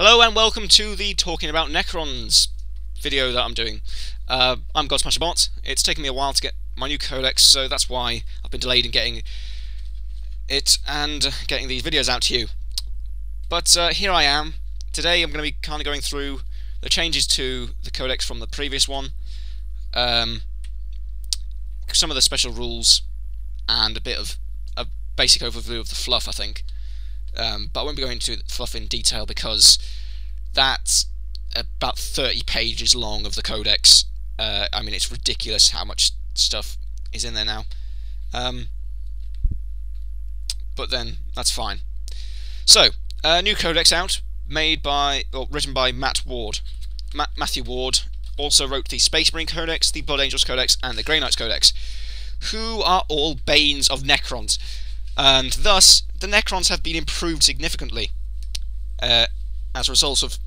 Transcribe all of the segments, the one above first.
Hello and welcome to the Talking About Necrons video that I'm doing. I'm GodSmasherBot. It's taken me a while to get my new codex, so that's why I've been delayed in getting it and getting these videos out to you. But here I am. Today I'm going to be kind of going through the changes to the codex from the previous one, some of the special rules, and a bit of a basic overview of the fluff, I think. But I won't be going into the fluff in detail because that's about 30 pages long of the codex. I mean, it's ridiculous how much stuff is in there now. But then, that's fine. So, new codex out, written by Matthew Ward. Also wrote the Space Marine Codex, the Blood Angels Codex, and the Grey Knights Codex, who are all banes of Necrons. And thus, the Necrons have been improved significantly as a result of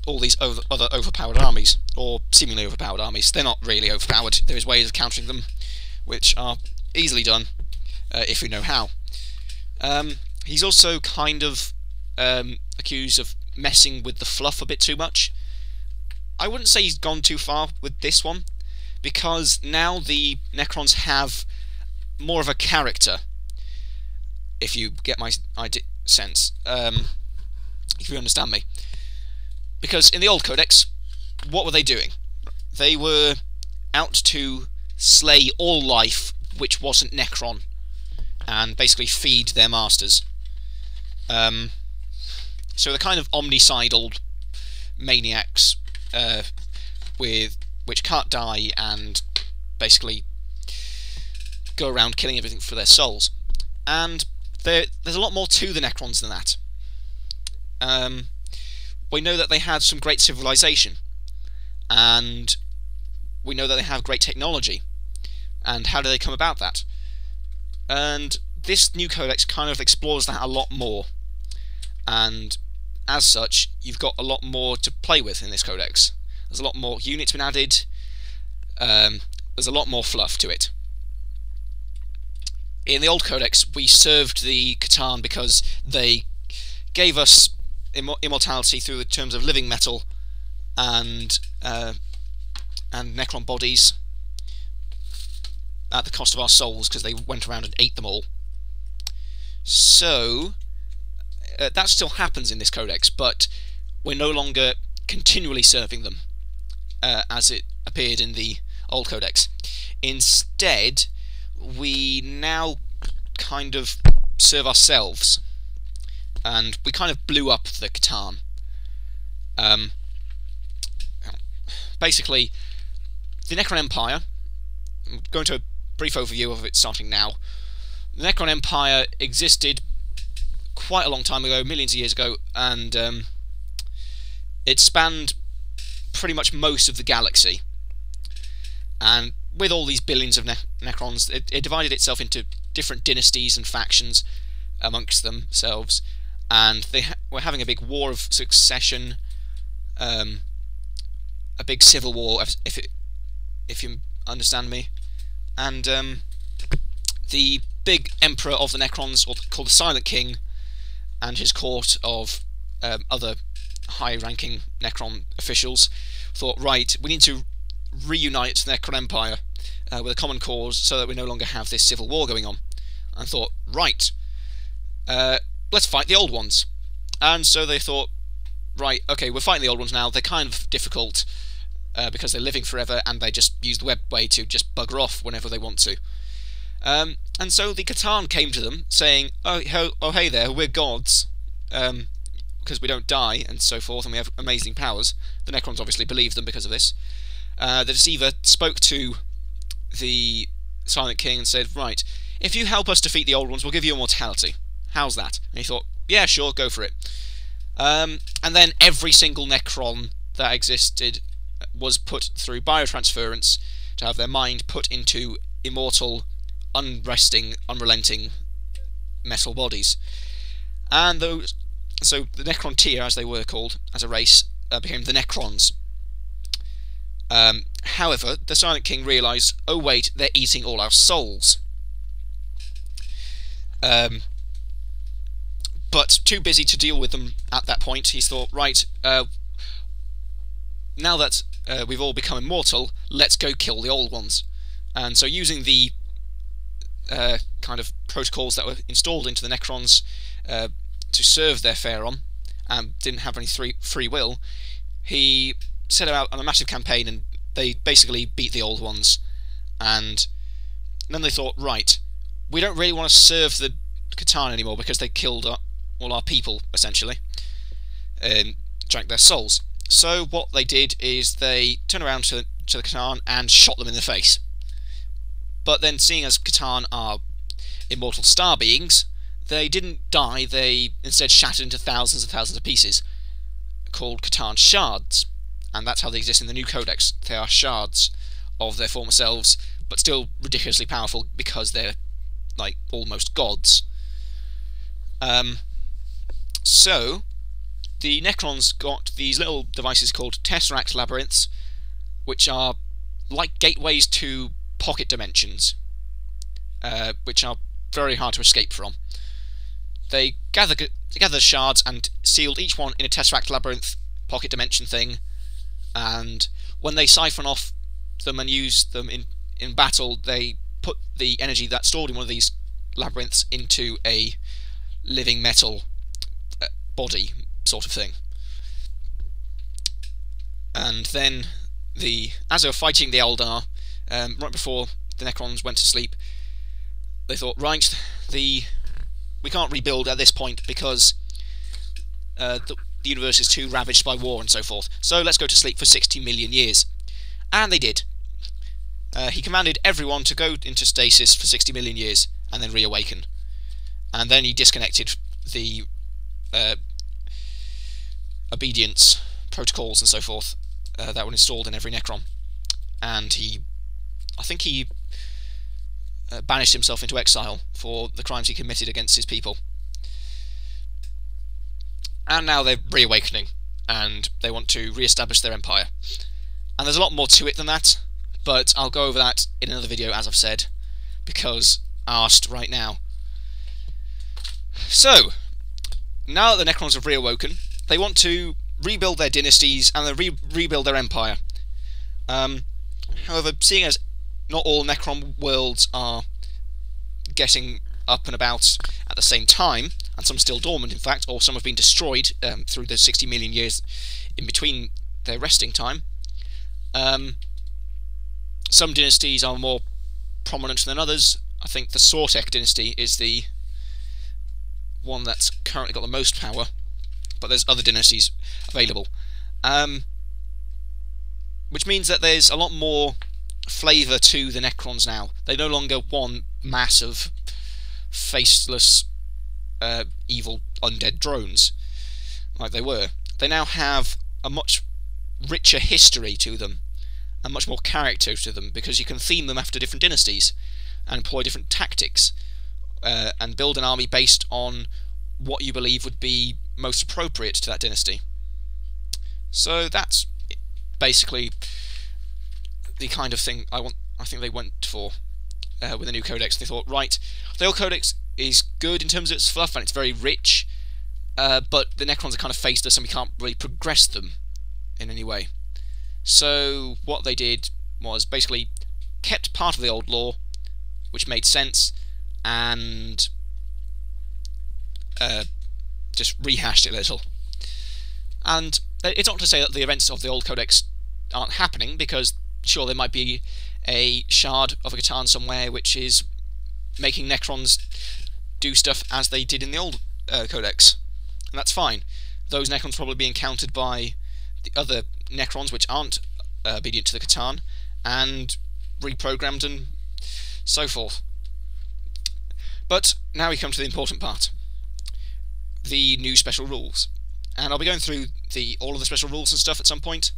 all these other overpowered armies, or seemingly overpowered armies. They're not really overpowered. There is ways of countering them, which are easily done if you know how. He's also kind of accused of messing with the fluff a bit too much. I wouldn't say he's gone too far with this one, because now the Necrons have more of a character. If you get my sense, if you understand me. Because in the old codex, what were they doing? They were out to slay all life which wasn't Necron, and basically feed their masters. So they're kind of omnicidal maniacs, which can't die and basically go around killing everything for their souls. And there's a lot more to the Necrons than that. We know that they had some great civilization, and we know that they have great technology. And how do they come about that? And this new codex kind of explores that a lot more. And as such, you've got a lot more to play with in this codex. There's a lot more units been added. There's a lot more fluff to it. In the old codex, we served the Catan because they gave us immortality through the terms of living metal and Necron bodies at the cost of our souls, because they went around and ate them all. So that still happens in this codex, but we're no longer continually serving them as it appeared in the old codex. Instead, we now kind of serve ourselves, and we kind of blew up the Catan. Basically, the Necron Empire, I'm going to a brief overview of it starting now. The Necron Empire existed quite a long time ago, millions of years ago, and it spanned pretty much most of the galaxy. And with all these billions of Necrons, it divided itself into different dynasties and factions amongst themselves, and they were having a big war of succession, a big civil war, if you understand me. And the big emperor of the Necrons, called the Silent King, and his court of other high-ranking Necron officials thought, right, we need to reunite the Necron Empire with a common cause so that we no longer have this civil war going on. And thought, right, let's fight the old ones. And so they thought, right, okay, we're fighting the old ones now. They're kind of difficult because they're living forever, and they just use the web way to just bugger off whenever they want to. And so the Catan came to them saying, oh hey there, we're gods, because we don't die and so forth, and we have amazing powers. The Necrons obviously believed them because of this. The Deceiver spoke to the Silent King and said, right, if you help us defeat the old ones, we'll give you immortality. How's that? And he thought, yeah, sure, go for it. And then every single Necron that existed was put through biotransference to have their mind put into immortal, unresting, unrelenting metal bodies. And so the Necron tier, as they were called as a race, became the Necrons. However, the Silent King realised, oh wait, they're eating all our souls. but too busy to deal with them at that point. He thought, right, now that we've all become immortal, let's go kill the old ones. And so using the kind of protocols that were installed into the Necrons to serve their Pharaon, and didn't have any free will, he set out on a massive campaign, and they basically beat the old ones. And then they thought, right, we don't really want to serve the Catan anymore because they killed all our people, essentially, and drank their souls. So what they did is they turned around to the Catan and shot them in the face. But then, seeing as Catan are immortal star beings, they didn't die, they instead shattered into thousands and thousands of pieces, called Catan shards. And that's how they exist in the new codex. They are shards of their former selves, but still ridiculously powerful because they're, like, almost gods. So, the Necrons got these little devices called Tesseract Labyrinths, which are like gateways to pocket dimensions, which are very hard to escape from. They gathered shards and sealed each one in a Tesseract Labyrinth pocket dimension thing, and when they siphon off them and use them in battle, they put the energy that's stored in one of these labyrinths into a living metal body sort of thing. And then, as they were fighting the Eldar, right before the Necrons went to sleep, they thought, right, we can't rebuild at this point because the universe is too ravaged by war and so forth, so let's go to sleep for 60 million years. And they did. He commanded everyone to go into stasis for 60 million years and then reawaken. And then he disconnected the obedience protocols and so forth that were installed in every Necron. And I think he banished himself into exile for the crimes he committed against his people. And now they're reawakening, and they want to re-establish their empire. And there's a lot more to it than that, but I'll go over that in another video, as I've said, because asked right now. So, now that the Necrons have reawoken, they want to rebuild their dynasties and rebuild their empire. However, seeing as not all Necron worlds are getting up and about at the same time, and some are still dormant in fact, or some have been destroyed through the 60 million years in between their resting time, some dynasties are more prominent than others. I think the Sortek dynasty is the one that's currently got the most power, but there's other dynasties available. Which means that there's a lot more flavour to the Necrons now. They're no longer one mass of faceless, evil, undead drones, like they were. They now have a much richer history to them, and much more character to them, because you can theme them after different dynasties, and employ different tactics, and build an army based on what you believe would be most appropriate to that dynasty. So that's basically the kind of thing I think they went for with the new codex. They thought, right, the old codex is good in terms of its fluff and it's very rich, but the Necrons are kind of faceless and we can't really progress them in any way. So what they did was basically kept part of the old lore, which made sense, and just rehashed it a little. And it's not to say that the events of the old codex aren't happening, because sure, there might be a shard of a Catan somewhere which is making Necrons do stuff as they did in the old codex, and that's fine. Those Necrons probably be encountered by the other Necrons which aren't obedient to the Catan, and reprogrammed and so forth. But now we come to the important part, the new special rules. And I'll be going through all of the special rules and stuff at some point,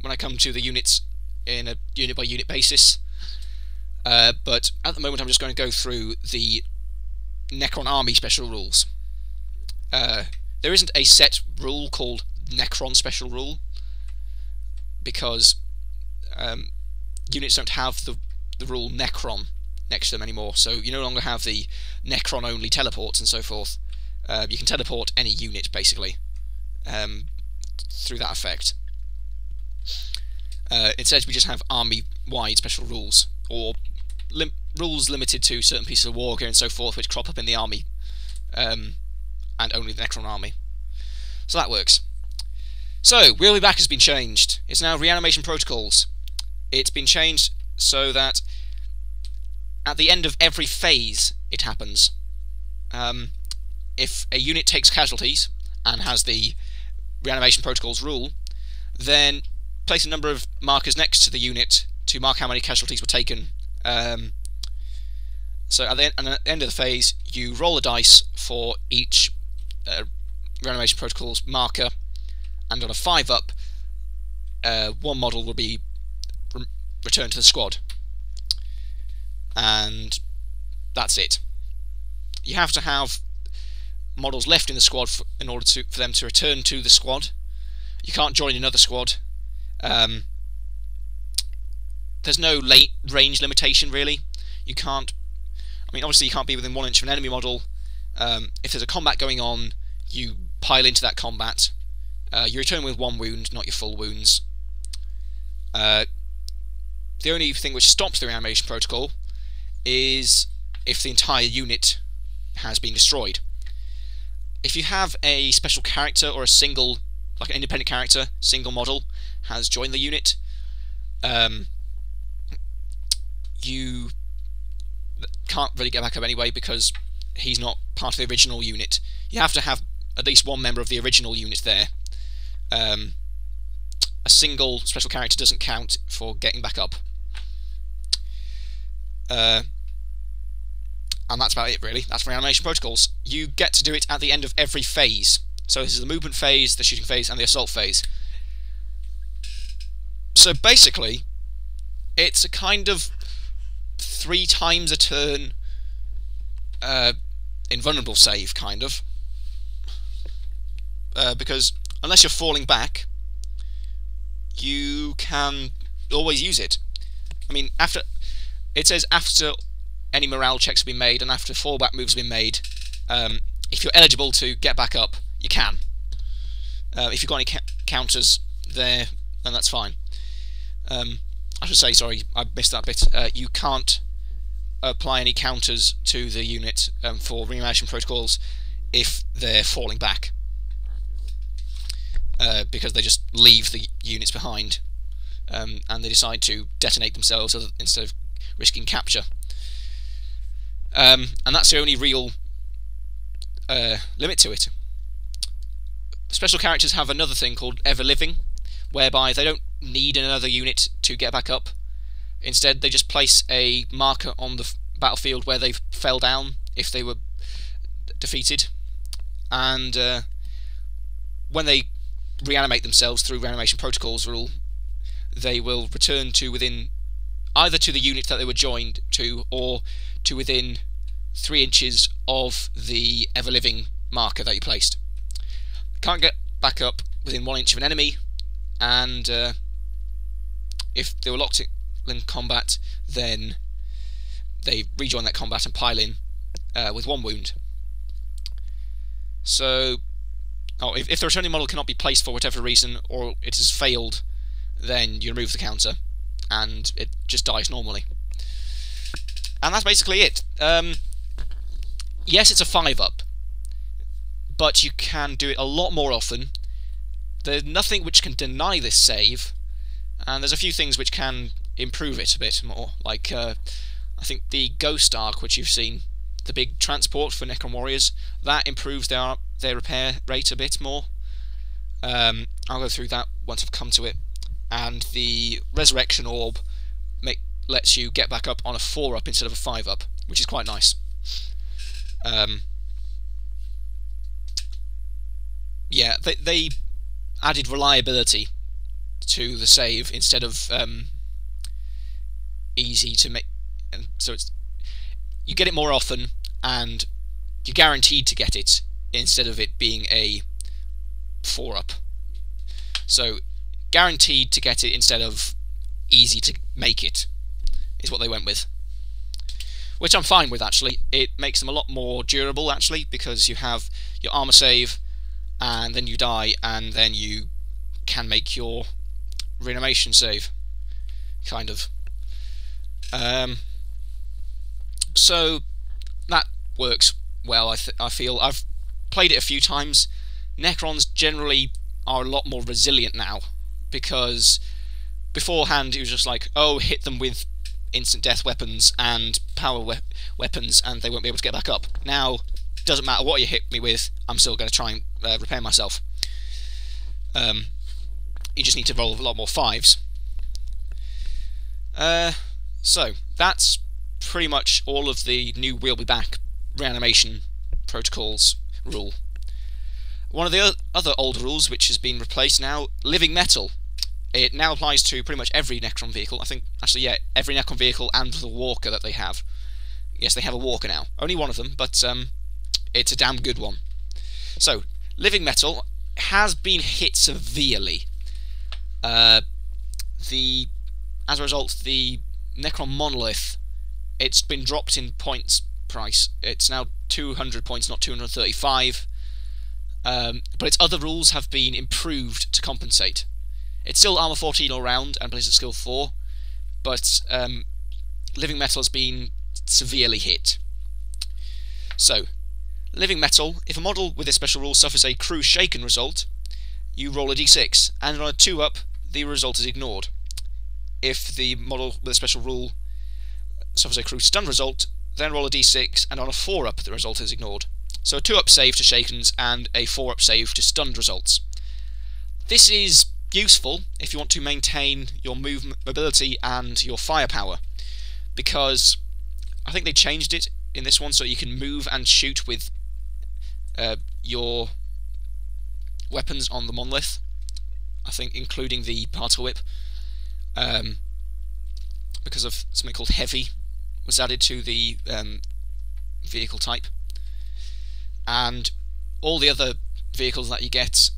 when I come to the units in a unit-by-unit basis. But at the moment I'm just going to go through the Necron army special rules. There isn't a set rule called Necron special rule, because units don't have the rule Necron next to them anymore, so you no longer have the Necron-only teleports and so forth. You can teleport any unit basically through that effect. Instead, we just have army-wide special rules, or rules limited to certain pieces of war gear and so forth, which crop up in the army, and only the Necron army. So that works. So, We'll Be Back has been changed. It's now Reanimation Protocols. It's been changed so that at the end of every phase it happens. If a unit takes casualties and has the Reanimation Protocols rule, then place a number of markers next to the unit to mark how many casualties were taken. So at the end of the phase, you roll a dice for each Reanimation Protocols marker, and on a 5-up, one model will be returned to the squad. And that's it. You have to have models left in the squad in order for them to return to the squad. You can't join another squad. There's no range limitation really. You can't. I mean, obviously you can't be within 1 inch of an enemy model. If there's a combat going on, you pile into that combat. You return with 1 wound, not your full wounds. The only thing which stops the reanimation protocol is if the entire unit has been destroyed. If you have a special character or a single, like an independent character, single model, has joined the unit, you can't really get back up anyway because he's not part of the original unit. You have to have at least one member of the original unit there. A single special character doesn't count for getting back up. And that's about it really. That's Reanimation Protocols. You get to do it at the end of every phase. So this is the movement phase, the shooting phase, and the assault phase. So basically, it's a kind of 3 times a turn invulnerable save, kind of. Because unless you're falling back, you can always use it. I mean, it says after any morale checks have been made and after fallback moves have been made, if you're eligible to get back up, you can. If you've got any counters there, then that's fine. I should say, sorry, I missed that bit. You can't apply any counters to the unit for reanimation protocols if they're falling back, because they just leave the units behind, and they decide to detonate themselves instead of risking capture. And that's the only real limit to it. Special characters have another thing called Ever Living, whereby they don't need another unit to get back up. Instead, they just place a marker on the battlefield where they fell down if they were defeated, and when they reanimate themselves through Reanimation Protocols rule, they will return to within either to the unit that they were joined to or to within 3 inches of the Ever Living marker that you placed. Can't get back up within 1 inch of an enemy, and if they were locked in combat, then they rejoin that combat and pile in with 1 wound. So, if the returning model cannot be placed for whatever reason, or it has failed, then you remove the counter, and it just dies normally. And that's basically it. Yes, it's a 5-up, but you can do it a lot more often. There's nothing which can deny this save, and there's a few things which can improve it a bit more, like I think the Ghost Arc, which you've seen, the big transport for Necron Warriors, that improves their repair rate a bit more. I'll go through that once I've come to it. And the Resurrection Orb lets you get back up on a 4-up instead of a 5-up, which is quite nice. Yeah, they added reliability to the save instead of easy to make, and so you get it more often and you're guaranteed to get it instead of it being a 4-up. So guaranteed to get it instead of easy to make it is what they went with, which I'm fine with actually. It makes them a lot more durable actually, because you have your armor save, and then you die, and then you can make your reanimation save, kind of. So that works well. I feel I've played it a few times. Necrons generally are a lot more resilient now, because beforehand it was just like, oh, hit them with instant death weapons and power weapons and they won't be able to get back up. Now, doesn't matter what you hit me with, I'm still going to try and repair myself. You just need to roll a lot more 5s. So, that's pretty much all of the new We'll Be Back reanimation protocols rule. One of the other old rules, which has been replaced now, living metal. It now applies to pretty much every Necron vehicle. I think, actually, yeah, every Necron vehicle and the walker that they have. Yes, they have a walker now. Only one of them, but it's a damn good one. So, living metal has been hit severely. As a result, the Necron monolith, it's been dropped in points price. It's now 200 points, not 235. But its other rules have been improved to compensate. It's still armor 14 all round and Blizzard skill 4, but living metal has been severely hit. So, living metal, if a model with this special rule suffers a crew shaken result, you roll a d6, and on a 2-up, the result is ignored. If the model with a special rule suffers a crew stun result, then roll a d6, and on a 4-up, the result is ignored. So a 2-up save to shakens and a 4-up save to stunned results. This is useful if you want to maintain your mobility and your firepower, because I think they changed it in this one so you can move and shoot with your weapons on the monolith, I think including the particle whip, because of something called heavy was added to the vehicle type, and all the other vehicles that you get,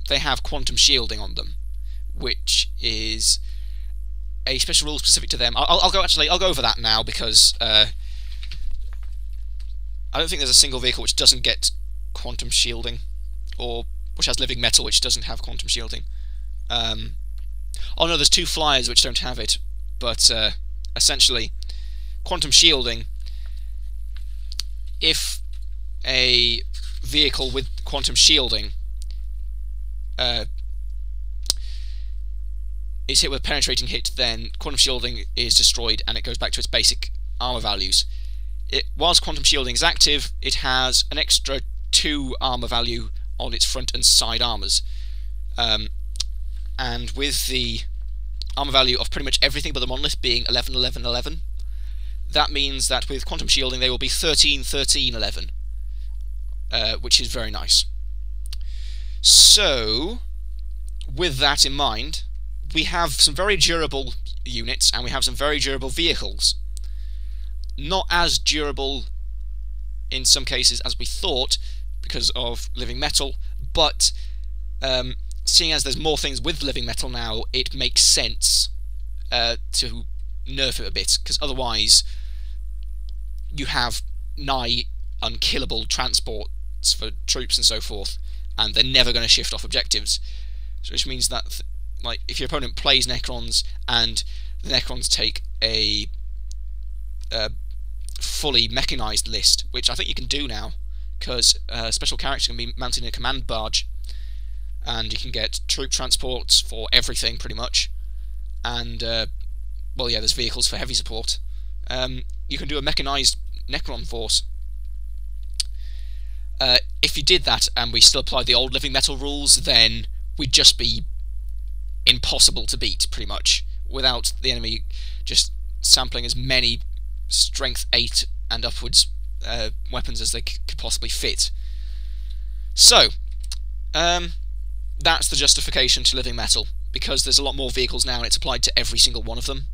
they have quantum shielding on them, which is a special rule specific to them. I'll go over that now, because I don't think there's a single vehicle which doesn't get quantum shielding, or which has living metal which doesn't have quantum shielding. Oh no, there's 2 flyers which don't have it, but essentially, quantum shielding, if a vehicle with quantum shielding is hit with a penetrating hit, then quantum shielding is destroyed and it goes back to its basic armor values. Whilst quantum shielding is active, it has an extra 2 armor value on its front and side armors, and with the armor value of pretty much everything but the monolith being 11, 11, 11, that means that with quantum shielding they will be 13, 13, 11, which is very nice. So, with that in mind, we have some very durable units and we have some very durable vehicles. Not as durable in some cases as we thought because of living metal, but seeing as there's more things with living metal now, it makes sense to nerf it a bit, because otherwise you have nigh unkillable transports for troops and so forth, and they're never going to shift off objectives, which means that like if your opponent plays Necrons and the Necrons take a fully mechanized list, which I think you can do now, because special characters can be mounted in a command barge, and you can get troop transports for everything pretty much, and well, yeah, there's vehicles for heavy support. You can do a mechanized Necron force. If you did that and we still applied the old living metal rules, then we'd just be impossible to beat, pretty much, without the enemy just sampling as many strength 8 and upwards weapons as they could possibly fit. So, that's the justification to living metal, because there's a lot more vehicles now and it's applied to every single one of them.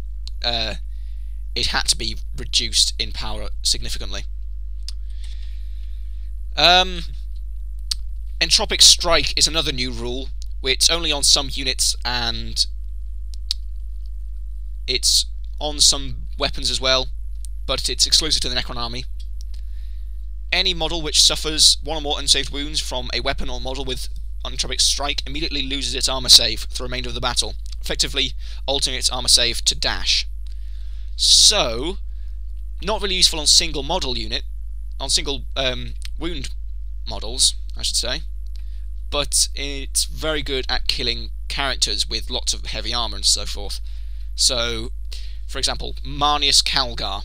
It had to be reduced in power significantly. Entropic Strike is another new rule, which only on some units, and it's on some weapons as well, but it's exclusive to the Necron army. any model which suffers one or more unsaved wounds from a weapon or model with Entropic Strike immediately loses its armor save for the remainder of the battle, effectively altering its armor save to dash. So, not really useful on single model unit, on single wound models, I should say, but it's very good at killing characters with lots of heavy armor and so forth. So, for example, Marnius Calgar,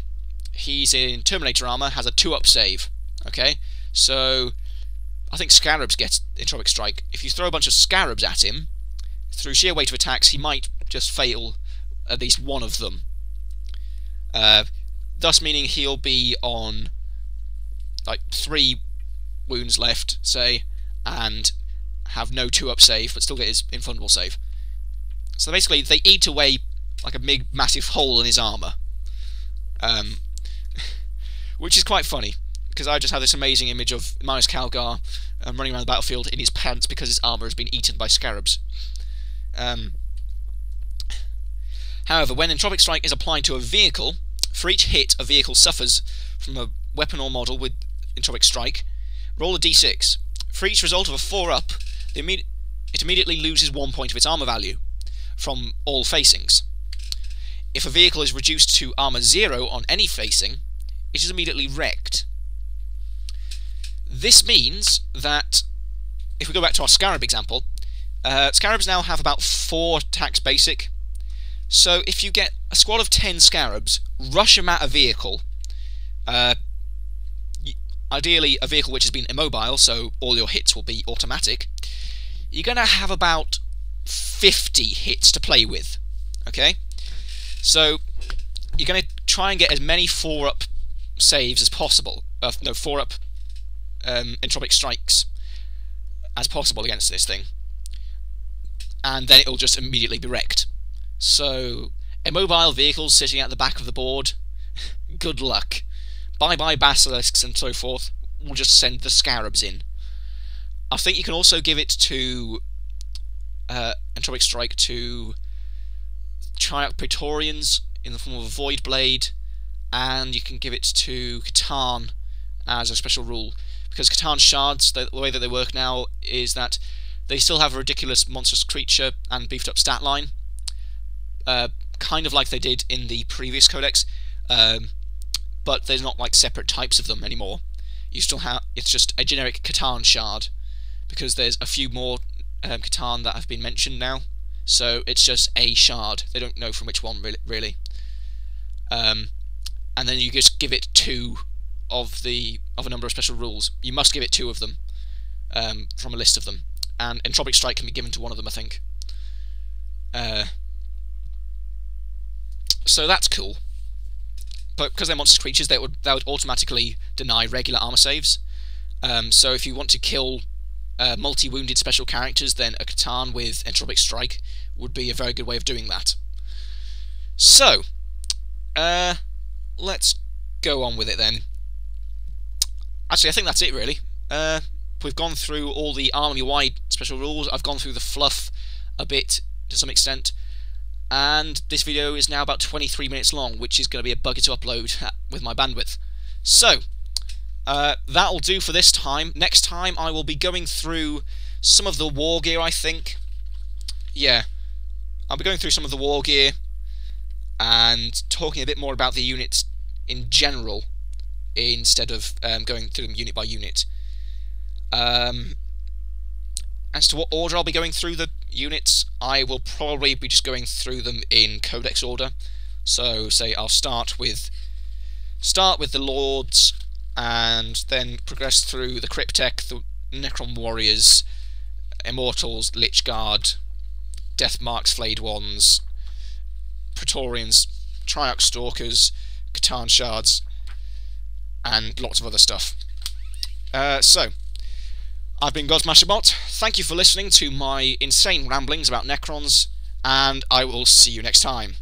he's in Terminator armor, has a 2-up save. Okay, so I think Scarabs gets Entropic Strike. If you throw a bunch of Scarabs at him, through sheer weight of attacks, he might just fail at least one of them. Thus meaning he'll be on like 3 wounds left, say, and have no 2-up save, but still get his infundable save. So basically, they eat away like a big, massive hole in his armor, which is quite funny, because I just have this amazing image of Marnius Calgar running around the battlefield in his pants because his armor has been eaten by Scarabs. However, when Entropic Strike is applied to a vehicle, for each hit a vehicle suffers from a weapon or model with Entropic Strike, roll a d6. For each result of a 4-up, it immediately loses 1 point of its armor value from all facings. If a vehicle is reduced to armor 0 on any facing, it is immediately wrecked. This means that, if we go back to our Scarab example, Scarabs now have about 4 attacks basic. So if you get a squad of 10 Scarabs, rush them at a vehicle, ideally a vehicle which has been immobile, so all your hits will be automatic, you're going to have about 50 hits to play with. Okay? So you're going to try and get as many 4-up saves as possible, 4-up Entropic Strikes as possible against this thing, and then it'll just immediately be wrecked. So, immobile vehicles sitting at the back of the board, good luck. Bye-bye Basilisks and so forth, we'll just send the Scarabs in. I think you can also give it to Entropic Strike to Triarch Praetorians in the form of a Void Blade, and you can give it to Catan as a special rule, because Catan Shards, the way that they work now is that they still have a ridiculous monstrous creature and beefed up stat line, kind of like they did in the previous codex, but there's not like separate types of them anymore. You still have, it's just a generic Catan Shard, because there's a few more Catan that have been mentioned now, so it's just a shard. They don't know from which one really. And then you just give it 2 of a number of special rules. You must give it 2 of them from a list of them, and Entropic Strike can be given to one of them, I think. So that's cool. But because they're monster creatures, that would automatically deny regular armor saves. So if you want to kill multi-wounded special characters, then a Catan with Entropic Strike would be a very good way of doing that. So, let's go on with it then. Actually, I think that's it really. We've gone through all the army-wide special rules. I've gone through the fluff a bit to some extent, and this video is now about 23 minutes long, which is going to be a bugger to upload with my bandwidth. So, that'll do for this time. Next time I will be going through some of the war gear, I think. Yeah, I'll be going through some of the war gear and talking a bit more about the units in general, instead of going through them unit by unit. As to what order I'll be going through the units, I will probably be just going through them in codex order. So, say I'll start with the Lords, and then progress through the Cryptek, the Necron Warriors, Immortals, Lich Guard, Deathmarks, Flayed Ones, Praetorians, Triarch Stalkers, Catan Shards, and lots of other stuff. So, I've been GodSmasherBot. Thank you for listening to my insane ramblings about Necrons, and I will see you next time.